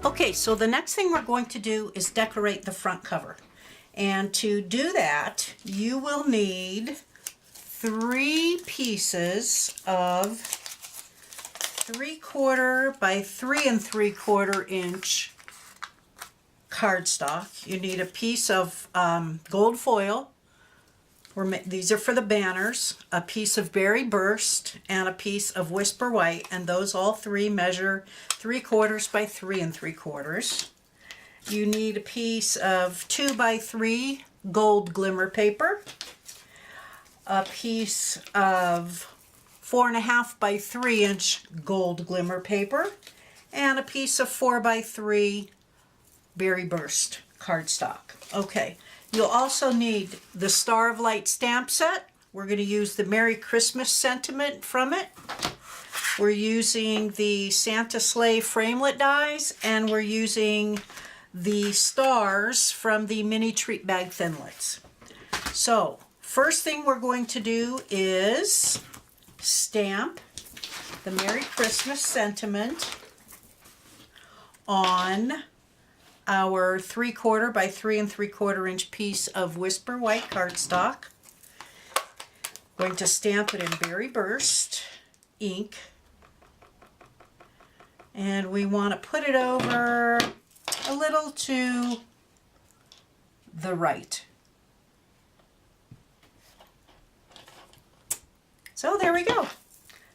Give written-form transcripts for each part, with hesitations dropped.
Okay, so the next thing we're going to do is decorate the front cover. And to do that, you will need 3 pieces of 3/4 by 3 3/4 inch cardstock. You need a piece of gold foil. These are for the banners, a piece of Berry Burst, and a piece of Whisper White, and those all 3 measure 3/4 by 3 3/4. You need a piece of 2 by 3 gold glimmer paper, a piece of 4.5 by 3 inch gold glimmer paper, and a piece of 4 by 3 Berry Burst cardstock. Okay. You'll also need the Star of Light stamp set. We're going to use the Merry Christmas sentiment from it. We're using the Santa Sleigh framelit dies, and we're using the stars from the mini treat bag thinlits. So, first thing we're going to do is stamp the Merry Christmas sentiment on our 3/4 by 3 3/4 inch piece of Whisper White cardstock. Going to stamp it in Berry Burst ink, and we want to put it over a little to the right. So there we go.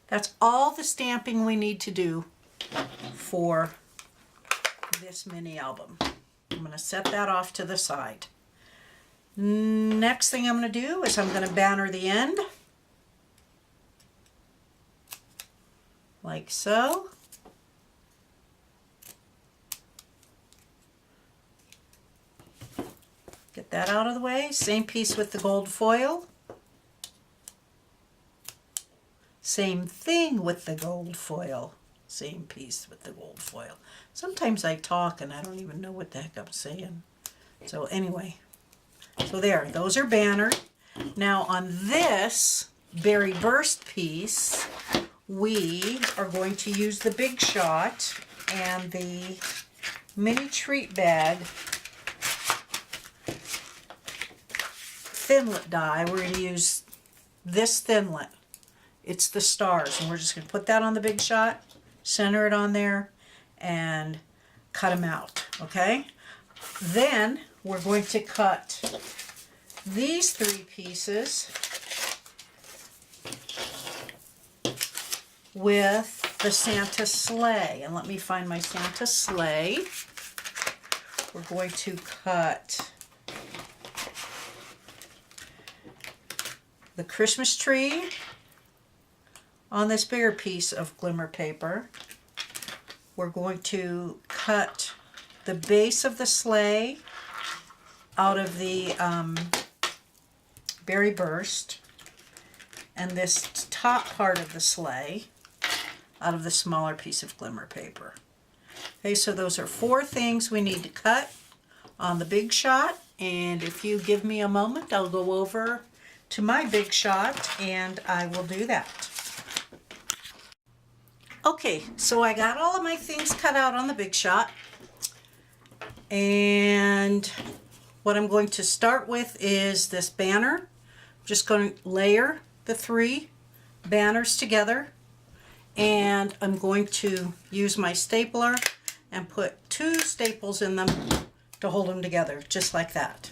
That's all the stamping we need to do for this mini album. I'm going to set that off to the side. Next thing I'm going to do is I'm going to banner the end like so. Get that out of the way. Same piece with the gold foil. Same thing with the gold foil. Same piece with the gold foil. Sometimes I talk and I don't even know what the heck I'm saying. So anyway, so there, those are bannered. Now on this Berry Burst piece, we are going to use the Big Shot and the mini treat bag thinlet die. We're going to use this thinlet. It's the stars, and we're just going to put that on the Big Shot, center it on there, and cut them out, okay? Then we're going to cut these 3 pieces with the Santa sleigh. And let me find my Santa sleigh. We're going to cut the Christmas tree on this bigger piece of glimmer paper. We're going to cut the base of the sleigh out of the Berry Burst, and this top part of the sleigh out of the smaller piece of glimmer paper. Okay, so those are 4 things we need to cut on the Big Shot, and if you give me a moment, I'll go over to my Big Shot and I will do that. Okay, so I got all of my things cut out on the Big Shot, and what I'm going to start with is this banner. I'm just going to layer the 3 banners together, and I'm going to use my stapler and put 2 staples in them to hold them together, just like that.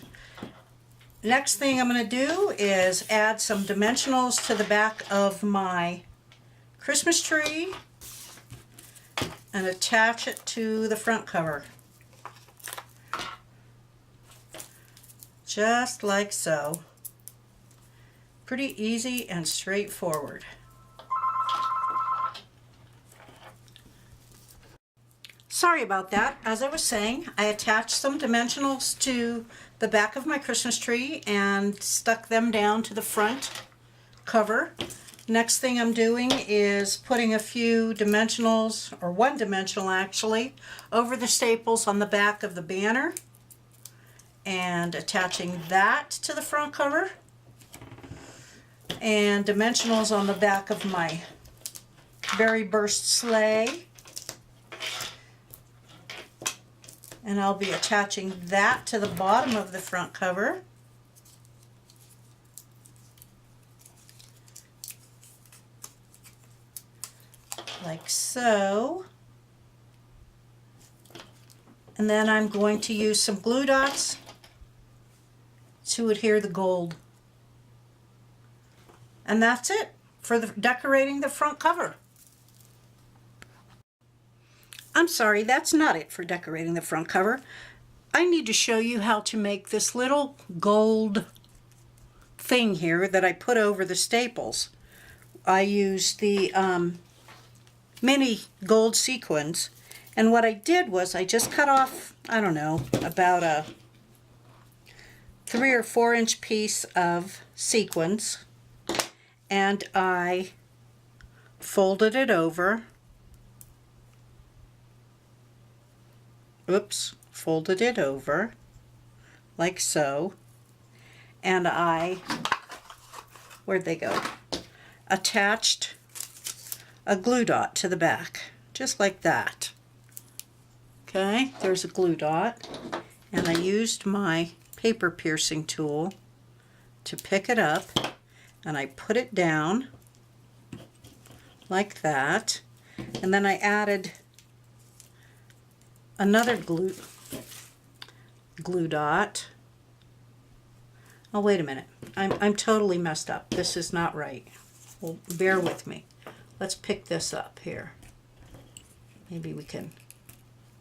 Next thing I'm going to do is add some dimensionals to the back of my Christmas tree and attach it to the front cover. Just like so. Pretty easy and straightforward. Sorry about that. As I was saying, I attached some dimensionals to the back of my Christmas tree and stuck them down to the front cover. Next thing I'm doing is putting a few dimensionals, or 1 dimensional actually, over the staples on the back of the banner and attaching that to the front cover, and dimensionals on the back of my Berry Burst sleigh, And I'll be attaching that to the bottom of the front cover. Like so. And then I'm going to use some glue dots to adhere the gold. And that's it for decorating the front cover. I'm sorry, that's not it for decorating the front cover. I need to show you how to make this little gold thing here that I put over the staples. I used the mini gold sequins, and what I did was I just cut off, I don't know, about a 3 or 4 inch piece of sequins, and I folded it over. Oops, folded it over like so, and where'd they go? Attached a glue dot to the back, just like that. Okay, there's a glue dot, and I used my paper piercing tool to pick it up, and I put it down like that, and then I added another glue dot. Oh, wait a minute. I'm totally messed up. This is not right. Well, bear with me. Let's pick this up here. Maybe we can.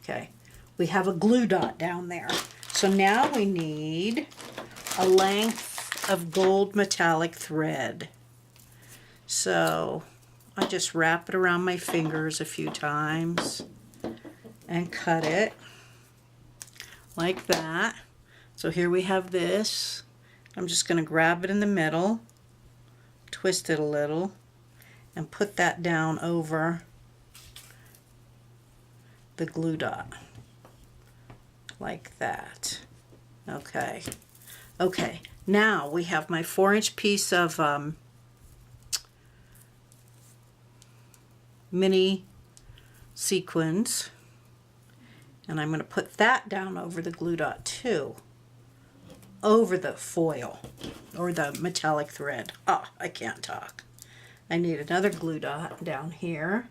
Okay. We have a glue dot down there. So now we need a length of gold metallic thread. So I just wrap it around my fingers a few times and cut it like that. So here we have this. I'm just going to grab it in the middle, twist it a little, and put that down over the glue dot like that. Okay. Okay, now we have my 4 inch piece of mini sequins. And I'm going to put that down over the glue dot too, over the foil or the metallic thread. Oh, I can't talk. I need another glue dot down here.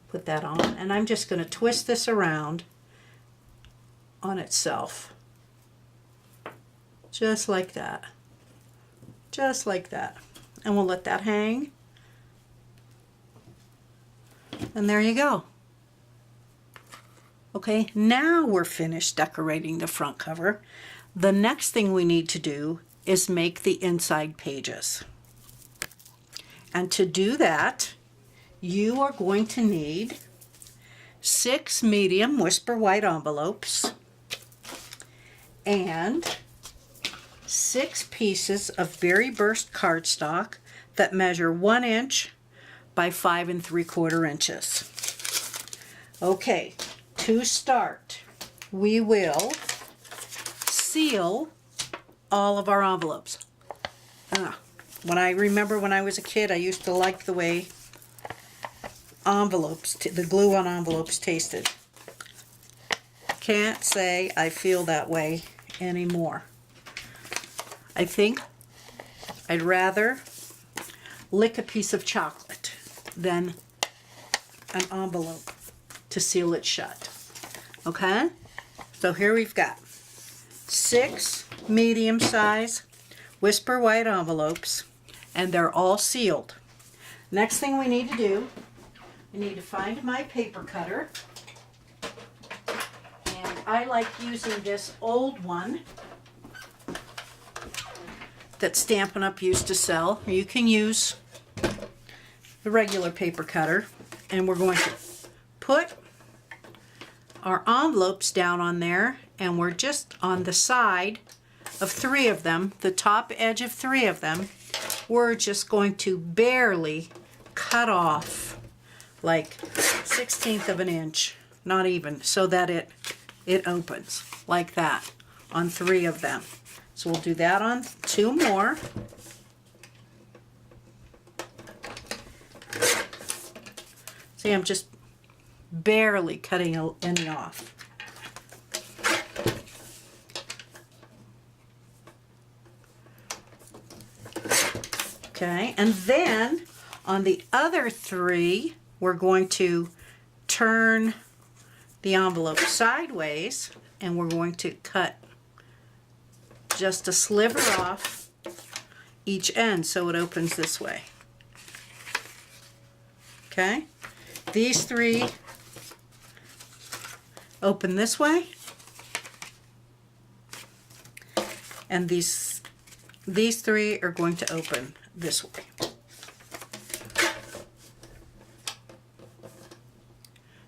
Put that on, and I'm just going to twist this around on itself. Just like that. Just like that. And we'll let that hang. And there you go. Okay, now we're finished decorating the front cover. The next thing we need to do is make the inside pages. And to do that, you are going to need 6 medium Whisper White envelopes and 6 pieces of Berry Burst cardstock that measure 1 inch by 5 3/4 inches. Okay. To start, we will seal all of our envelopes. When I remember when I was a kid, I used to like the way the glue on envelopes tasted. Can't say I feel that way anymore. I think I'd rather lick a piece of chocolate than an envelope to seal it shut. Okay? So here we've got 6 medium-size Whisper White envelopes, and they're all sealed. Next thing we need to do, I need to find my paper cutter. And I like using this old one that Stampin' Up used to sell. You can use the regular paper cutter, and we're going to put our envelopes down on there, and we're just on the side of 3 of them, the top edge of 3 of them, we're just going to barely cut off like 1/16 of an inch, not even, so that it opens like that on 3 of them. So we'll do that on 2 more. See, I'm just barely cutting any off. Okay, and then on the other three, we're going to turn the envelope sideways, and we're going to cut just a sliver off each end so it opens this way. Okay, these three open this way, and these three are going to open this way.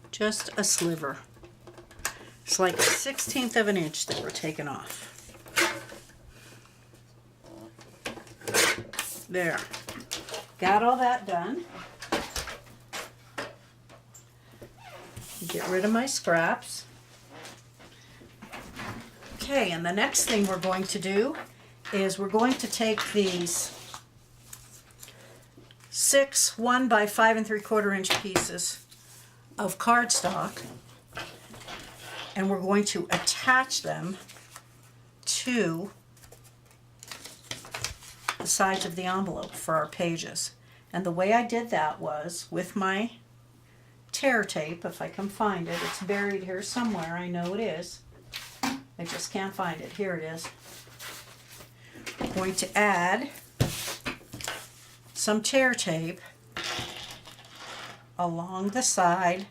Just a sliver. It's like 1/16 of an inch that we're taking off. There. Got all that done. Get rid of my scraps. Okay, and the next thing we're going to do is we're going to take these 6 1 by 5 3/4 inch pieces of cardstock, and we're going to attach them to the sides of the envelope for our pages. And the way I did that was with my tear tape, if I can find it. It's buried here somewhere, I know it is. I just can't find it. Here it is. I'm going to add some tear tape along the side,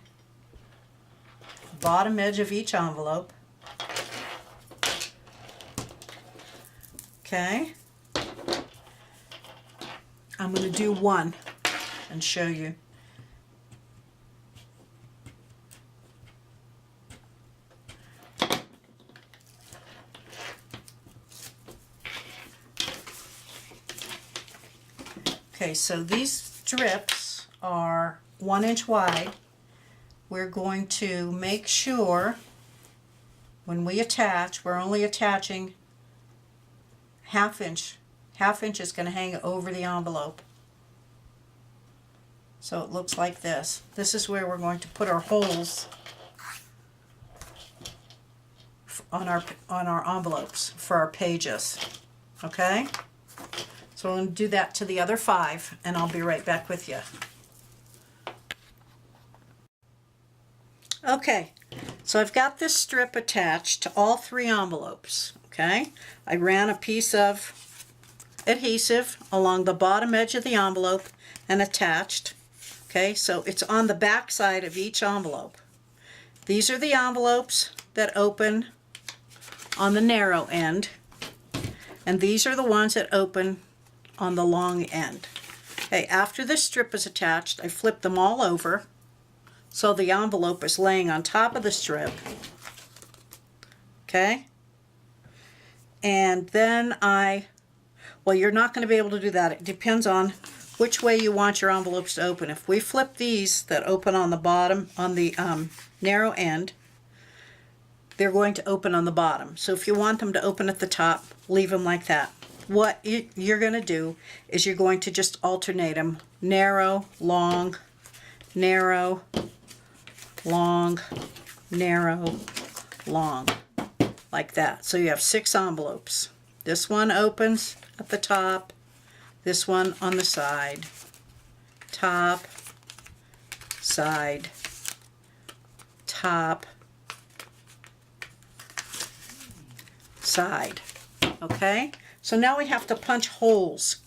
bottom edge of each envelope. Okay. I'm going to do one and show you. Okay, so these strips are 1 inch wide. We're going to make sure when we attach, we're only attaching ½ inch. ½ inch is going to hang over the envelope. So it looks like this. This is where we're going to put our holes on our envelopes for our pages. Okay? So I'm going to do that to the other 5, and I'll be right back with you. Okay, so I've got this strip attached to all 3 envelopes. Okay, I ran a piece of adhesive along the bottom edge of the envelope and attached. Okay, so it's on the back side of each envelope. These are the envelopes that open on the narrow end, and these are the ones that open on the long end. Okay, after this strip is attached, I flip them all over so the envelope is laying on top of the strip. Okay, and then well, you're not going to be able to do that. It depends on which way you want your envelopes to open. If we flip these that open on the bottom, on the narrow end, they're going to open on the bottom. So if you want them to open at the top, leave them like that. What you're going to do is you're going to just alternate them. Narrow, long, narrow, long, narrow, long. Like that. So you have 6 envelopes. This one opens at the top, this one on the side, top, side, top, side. Okay? So now we have to punch holes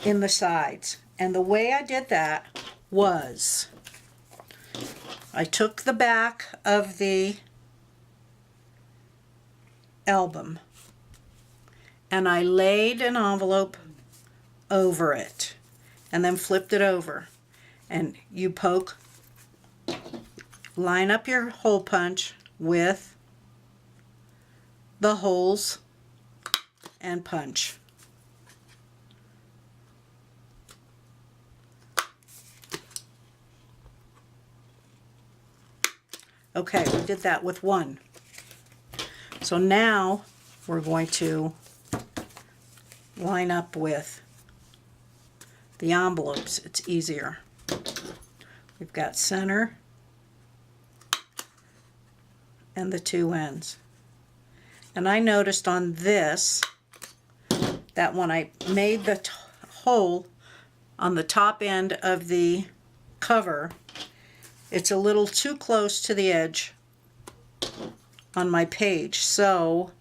in the sides. And the way I did that was I took the back of the album and I laid an envelope over it and then flipped it over, and you poke, line up your hole punch with the holes and punch. Okay, we did that with one. So now we're going to line up with the envelopes. It's easier. We've got center and the 2 ends. And I noticed on this that when I made the hole on the top end of the cover. It's a little too close to the edge on my page, so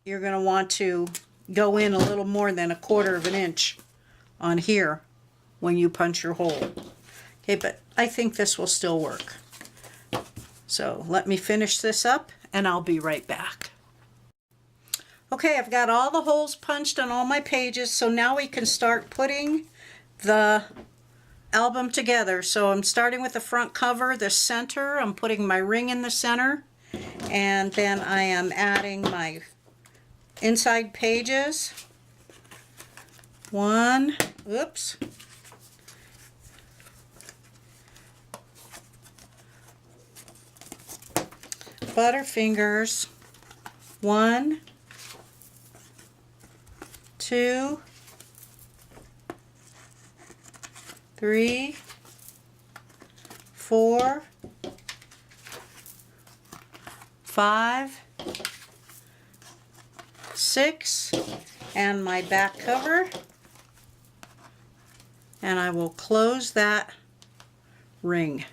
you're going to want to go in a little more than 1/4 of an inch on here when you punch your hole. Okay, but I think this will still work. So let me finish this up and I'll be right back. Okay, I've got all the holes punched on all my pages, so now we can start putting the album together. So I'm starting with the front cover, the center. I'm putting my ring in the center, and then I am adding my inside pages. One, oops. Butterfingers. 1, 2, 3, 4, 5, 6, and my back cover, and I will close that ring.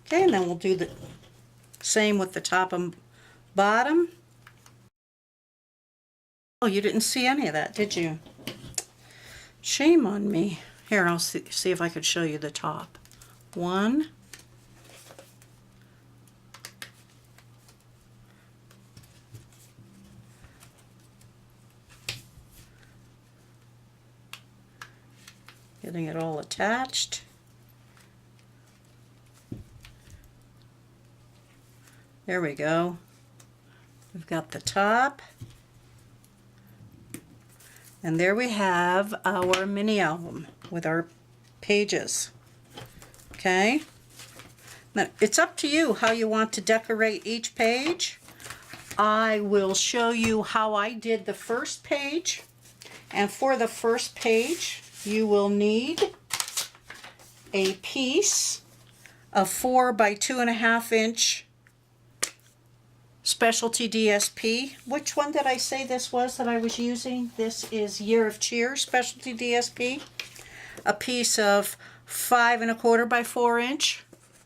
Okay, and then we'll do the same with the top and bottom. Oh, you didn't see any of that, did you? Shame on me. Here, I'll see if I could show you the top. 1, 2, getting it all attached. There we go. We've got the top. And there we have our mini album with our pages. Okay? Now, it's up to you how you want to decorate each page. I will show you how I did the first page. And for the first page, you will need a piece of 4 by 2.5 inch Specialty DSP. Which one did I say this was that I was using? This is Year of Cheer Specialty DSP. A piece of 5 1/4 by 4 inch.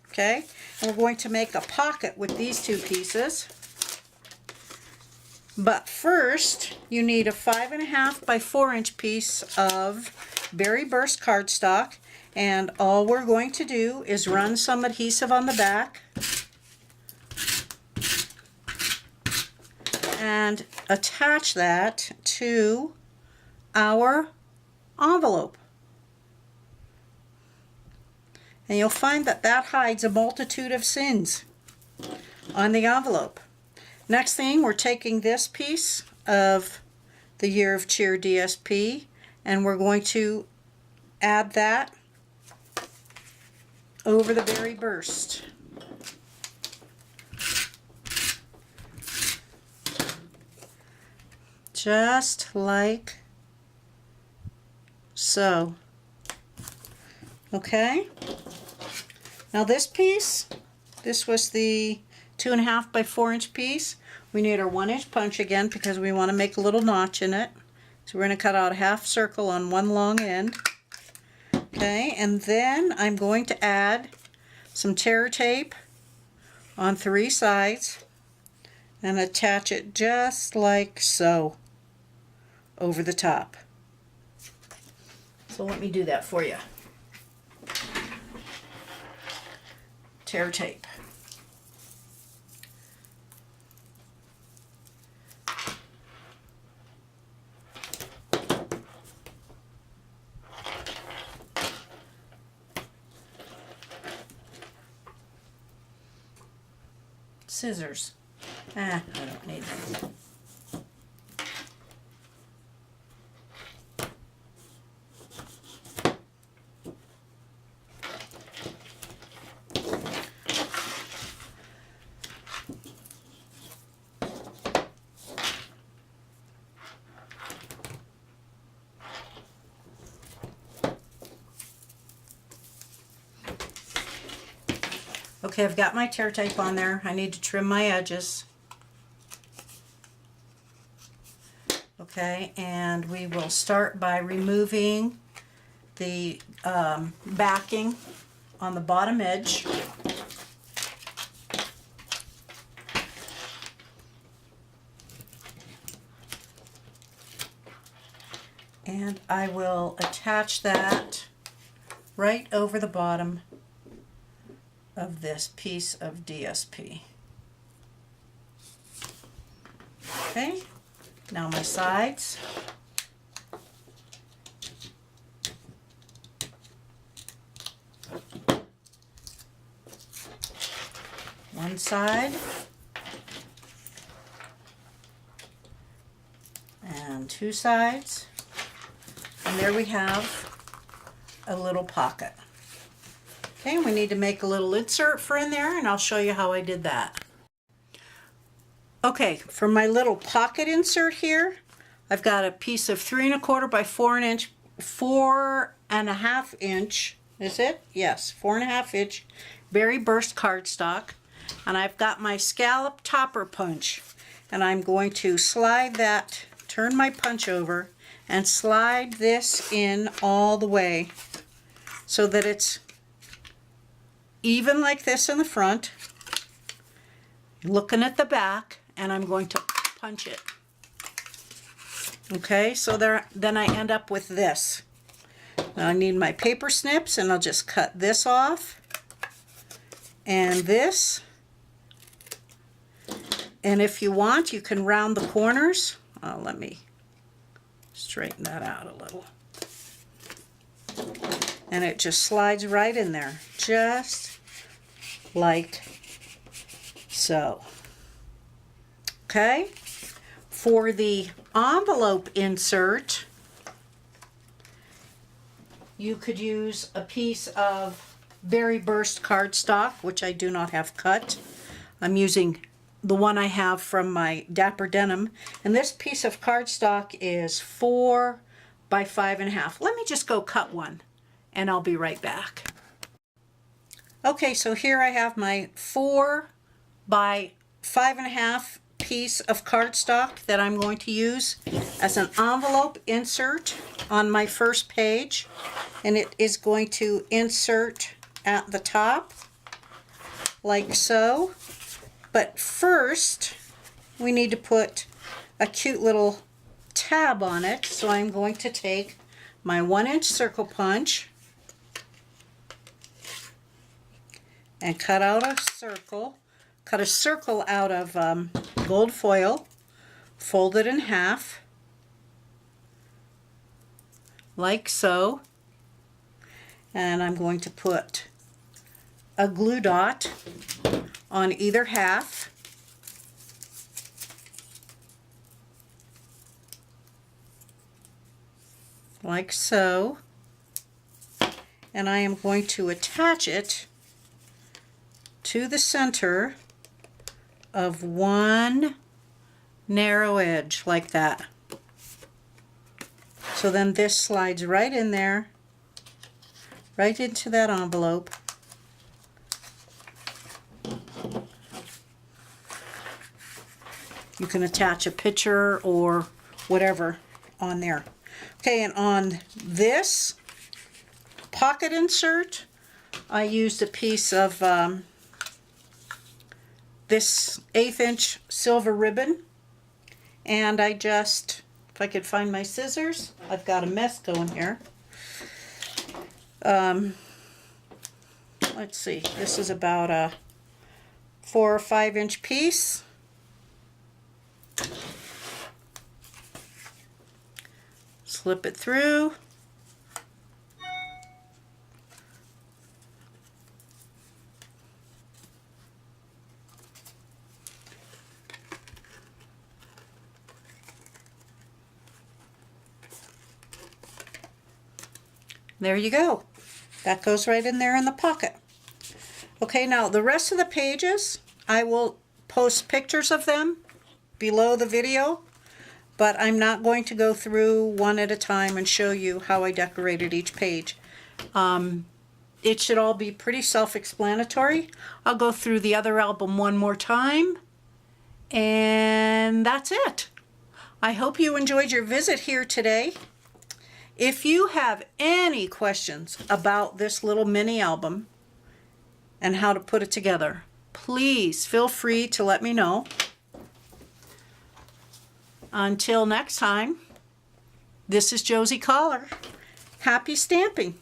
Okay, and we're going to make a pocket with these two pieces. But first, you need a 5 1/2 by 4 inch piece of Berry Burst cardstock, and all we're going to do is run some adhesive on the back and attach that to our envelope. And you'll find that that hides a multitude of sins on the envelope. Next thing, we're taking this piece of the Year of Cheer DSP and we're going to add that over the Berry Burst. Just like so. Okay. Now this piece, this was the 2 1/2 by 4 inch piece. We need our 1 inch punch again because we want to make a little notch in it. So we're going to cut out a half circle on one long end. Okay, and then I'm going to add some tear tape on 3 sides and attach it just like so over the top. So let me do that for you. Tear tape. Scissors. I don't need them. Okay, I've got my tear tape on there. I need to trim my edges. Okay, and we will start by removing the backing on the bottom edge. And I will attach that right over the bottom of this piece of DSP. Okay, now my sides. One side and two sides, and there we have a little pocket. Okay, we need to make a little insert for in there, and I'll show you how I did that. Okay, for my little pocket insert here, I've got a piece of 3 1/4 by 4 1/2 inch. Is it? Yes, 4 1/2 inch berry burst cardstock. And I've got my scallop topper punch, and I'm going to slide that, turn my punch over, and slide this in all the way so that it's even like this in the front, looking at the back, and I'm going to punch it. Okay, so then I end up with this. Now I need my paper snips, and I'll just cut this off and this. And if you want, you can round the corners. Let me straighten that out a little. And it just slides right in there, just like so. Okay, for the envelope insert, you could use a piece of berry burst cardstock, which I do not have cut. I'm using the one I have from my Dapper Denim, and this piece of cardstock is 4 by 5 1/2. Let me just go cut one, and I'll be right back. Okay, so here I have my 4 by 5 1/2 piece of cardstock that I'm going to use as an envelope insert on my first page, and it is going to insert at the top like so. But first, we need to put a cute little tab on it. So I'm going to take my 1-inch circle punch and cut out a circle. Cut a circle out of gold foil, fold it in half, like so. And I'm going to put a glue dot on either half. Like so. And I am going to attach it to the center of one narrow edge, like that. So then this slides right in there, right into that envelope. You can attach a picture or whatever on there. Okay, and on this pocket insert, I used a piece of this 1/8 inch silver ribbon, and I just, if I could find my scissors, I've got a mess going here. Let's see, this is about a 4 or 5 inch piece. Slip it through. There you go. That goes right in there in the pocket. Okay, now the rest of the pages, I will post pictures of them below the video, but I'm not going to go through one at a time and show you how I decorated each page. It should all be pretty self-explanatory. I'll go through the other album one more time, and that's it. I hope you enjoyed your visit here today. If you have any questions about this little mini album and how to put it together, please feel free to let me know. Until next time, this is Josie Cauler. Happy stamping!